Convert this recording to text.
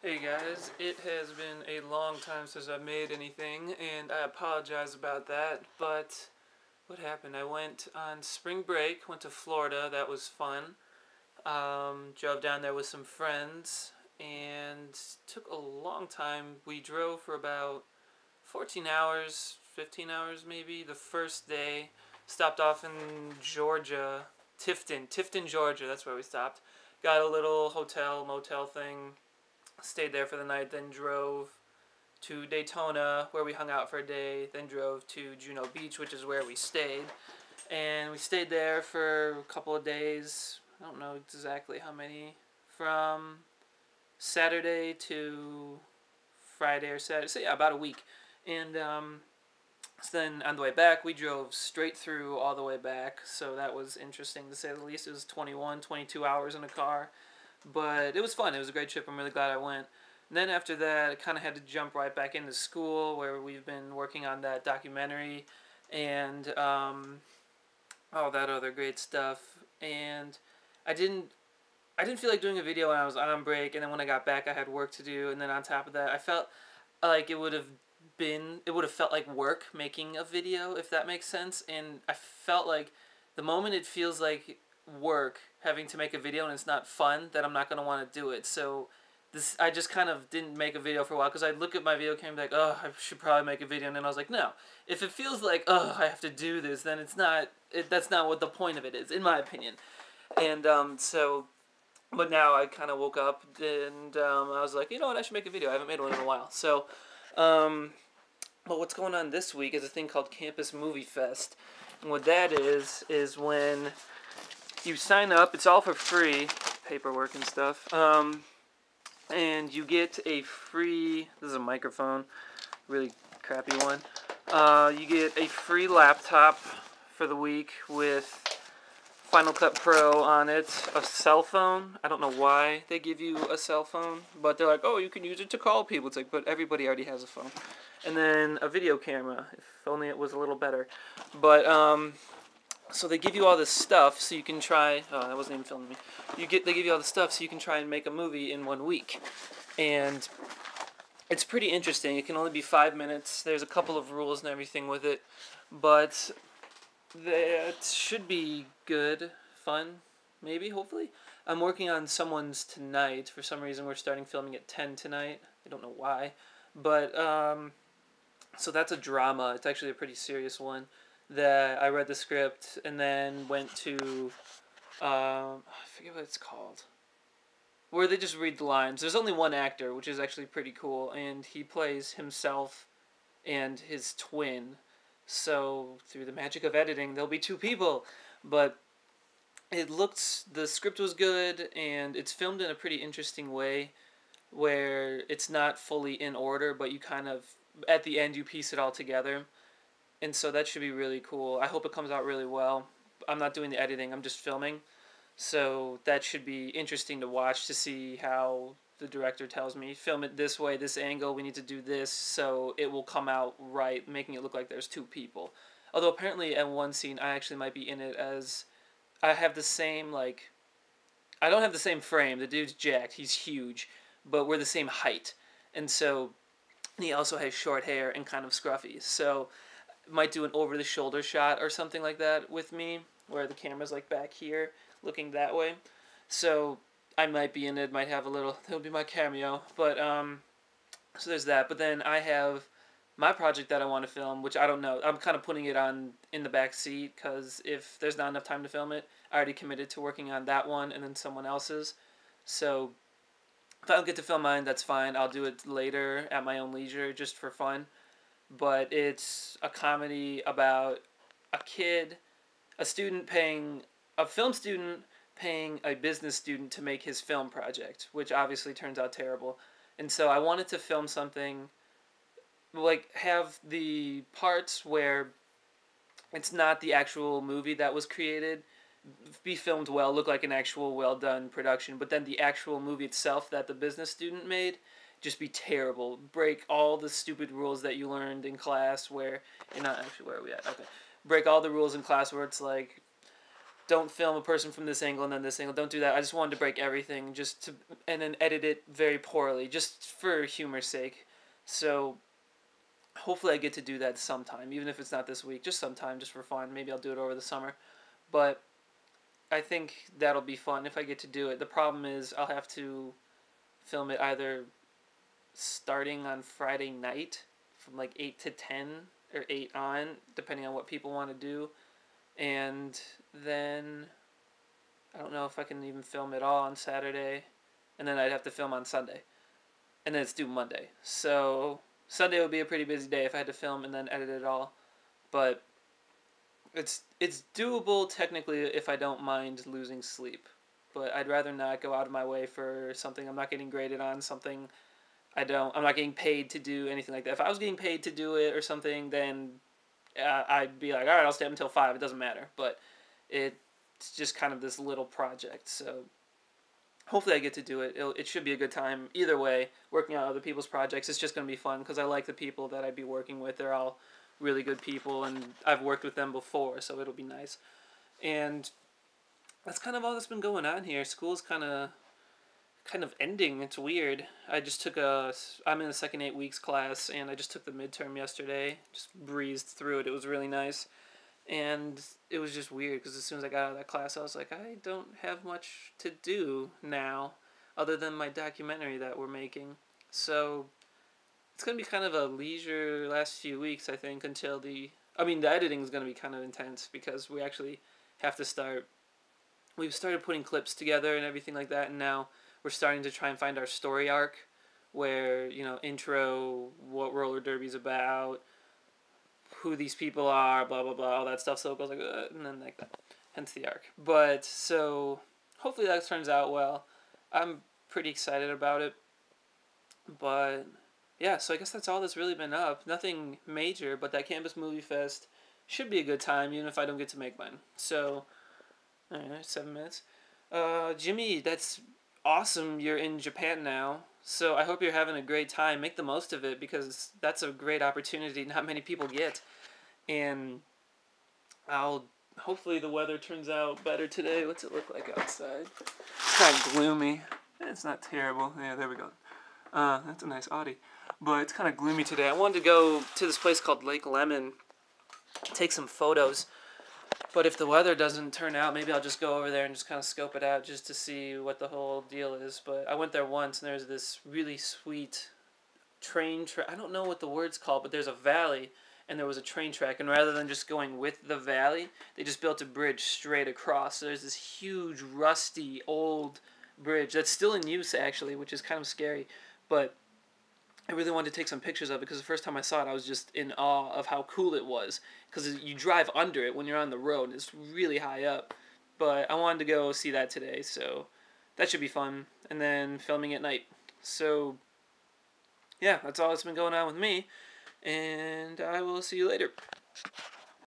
Hey guys, it has been a long time since I've made anything, and I apologize about that, but what happened? I went on spring break, went to Florida, that was fun. Drove down there with some friends, and took a long time. We drove for about 14 hours, 15 hours maybe, the first day. Stopped off in Georgia, Tifton, Georgia, that's where we stopped. Got a little hotel, motel thing, stayed there for the night, then drove to Daytona, where we hung out for a day, then drove to Juno Beach, which is where we stayed. And we stayed there for a couple of days. I don't know exactly how many. From Saturday to Friday or Saturday. So, yeah, about a week. And so then on the way back, we drove straight through all the way back. So that was interesting to say the least. It was 21, 22 hours in a car. But it was fun. It was a great trip. I'm really glad I went. And then after that, I kind of had to jump right back into school, where we've been working on that documentary and all that other great stuff. And I didn't I didn't feel like doing a video when I was on break, and then when I got back, I had work to do. And then on top of that, I felt like it would have felt like work making a video, if that makes sense. And I felt like the moment it feels like work having to make a video and it's not fun, that I'm not going to want to do it. So I just kind of didn't make a video for a while, because I'd look at my video camera and be like, oh, I should probably make a video. And then I was like, no, if it feels like, oh, I have to do this, then that's not what the point of it is, in my opinion. And but now I kind of woke up and I was like, you know what, I should make a video. I haven't made one in a while. So, but what's going on this week is a thing called Campus Movie Fest. And what that is when you sign up, it's all for free, paperwork and stuff, and you get a free, this is a microphone, really crappy one, you get a free laptop for the week with Final Cut Pro on it, a cell phone. I don't know why they give you a cell phone, but they're like, oh, you can use it to call people. It's like, but everybody already has a phone. And then a video camera, if only it was a little better. But, so they give you all this stuff so you can try, oh, that wasn't even filming me. They give you all this stuff so you can try and make a movie in 1 week. And it's pretty interesting. It can only be 5 minutes. There's a couple of rules and everything with it, but that should be good, fun, maybe, hopefully. I'm working on someone's tonight. For some reason, we're starting filming at 10 tonight. I don't know why. But, so that's a drama. It's actually a pretty serious one. That I read the script and then went to, I forget what it's called, where they just read the lines. There's only one actor, which is actually pretty cool, and he plays himself and his twin. So, through the magic of editing, there'll be two people. But the script was good, and it's filmed in a pretty interesting way, where it's not fully in order, but you kind of, at the end, you piece it all together. And so that should be really cool. I hope it comes out really well. I'm not doing the editing, I'm just filming. So that should be interesting to watch, to see how the director tells me, film it this way, this angle, we need to do this, so it will come out right, making it look like there's two people. Although apparently at one scene I actually might be in it as, I have the same, like, I don't have the same frame, the dude's jacked, he's huge, but we're the same height. And so he also has short hair and kind of scruffy, so might do an over-the-shoulder shot or something like that with me, where the camera's like back here, looking that way. So I might be in it, might have a little, it'll be my cameo, but, so there's that. But then I have my project that I want to film, which I don't know, I'm kind of putting it on in the back seat, because if there's not enough time to film it, I already committed to working on that one and then someone else's. So if I don't get to film mine, that's fine, I'll do it later at my own leisure, just for fun. But it's a comedy about a kid, a film student paying a business student to make his film project, which obviously turns out terrible. And so I wanted to film something, like, have the parts where it's not the actual movie that was created, be filmed well, look like an actual well-done production, but then the actual movie itself that the business student made just be terrible. Break all the stupid rules that you learned in class, where, you're not actually, where are we at? Okay. Break all the rules in class where it's like, don't film a person from this angle and then this angle. Don't do that. I just wanted to break everything and then edit it very poorly, just for humor's sake. So hopefully I get to do that sometime, even if it's not this week, just sometime, just for fun. Maybe I'll do it over the summer. But I think that'll be fun if I get to do it. The problem is I'll have to film it either starting on Friday night from like 8 to 10 or 8 on, depending on what people want to do. And then I don't know if I can even film it all on Saturday. And then I'd have to film on Sunday. And then it's due Monday. So Sunday would be a pretty busy day if I had to film and then edit it all. But it's doable technically if I don't mind losing sleep. But I'd rather not go out of my way for something I'm not getting graded on, something I'm not getting paid to do, anything like that. If I was getting paid to do it or something, then I'd be like, all right, I'll stay up until 5. It doesn't matter. But it's just kind of this little project. So hopefully I get to do it. It should be a good time. Either way, working on other people's projects, it's just going to be fun because I like the people that I'd be working with. They're all really good people, and I've worked with them before, so it'll be nice. And that's kind of all that's been going on here. School's kind of ending. It's weird. I'm in the second 8 weeks class, and I just took the midterm yesterday. Just breezed through it. It was really nice. And it was just weird because as soon as I got out of that class, I was like, I don't have much to do now other than my documentary that we're making. So it's going to be kind of a leisure last few weeks, I think, until the editing is going to be kind of intense because we actually have to we've started putting clips together and everything like that, and now we're starting to try and find our story arc where, intro, what roller derby's about, who these people are, blah, blah, blah, all that stuff. So it goes like, and then like that. Hence the arc. But, so, hopefully that turns out well. I'm pretty excited about it. But, yeah, so I guess that's all that's really been up. Nothing major, but that Campus Movie Fest should be a good time, even if I don't get to make mine. So, alright, 7 minutes. Jimmy, that's awesome you're in Japan now. So I hope you're having a great time. Make the most of it because that's a great opportunity not many people get. And hopefully the weather turns out better today. What's it look like outside? It's kind of gloomy. It's not terrible. Yeah, there we go. That's a nice Audi. But it's kind of gloomy today. I wanted to go to this place called Lake Lemon, take some photos. But if the weather doesn't turn out, maybe I'll just go over there and just kind of scope it out just to see what the whole deal is. But I went there once, and there's this really sweet train track. I don't know what the word's called, but there's a valley, and there was a train track. And rather than just going with the valley, they just built a bridge straight across. So there's this huge, rusty, old bridge that's still in use, actually, which is kind of scary. But I really wanted to take some pictures of it because the first time I saw it, I was just in awe of how cool it was. Because you drive under it when you're on the road. It's really high up. But I wanted to go see that today, so that should be fun. And then filming at night. So, yeah, that's all that's been going on with me. And I will see you later.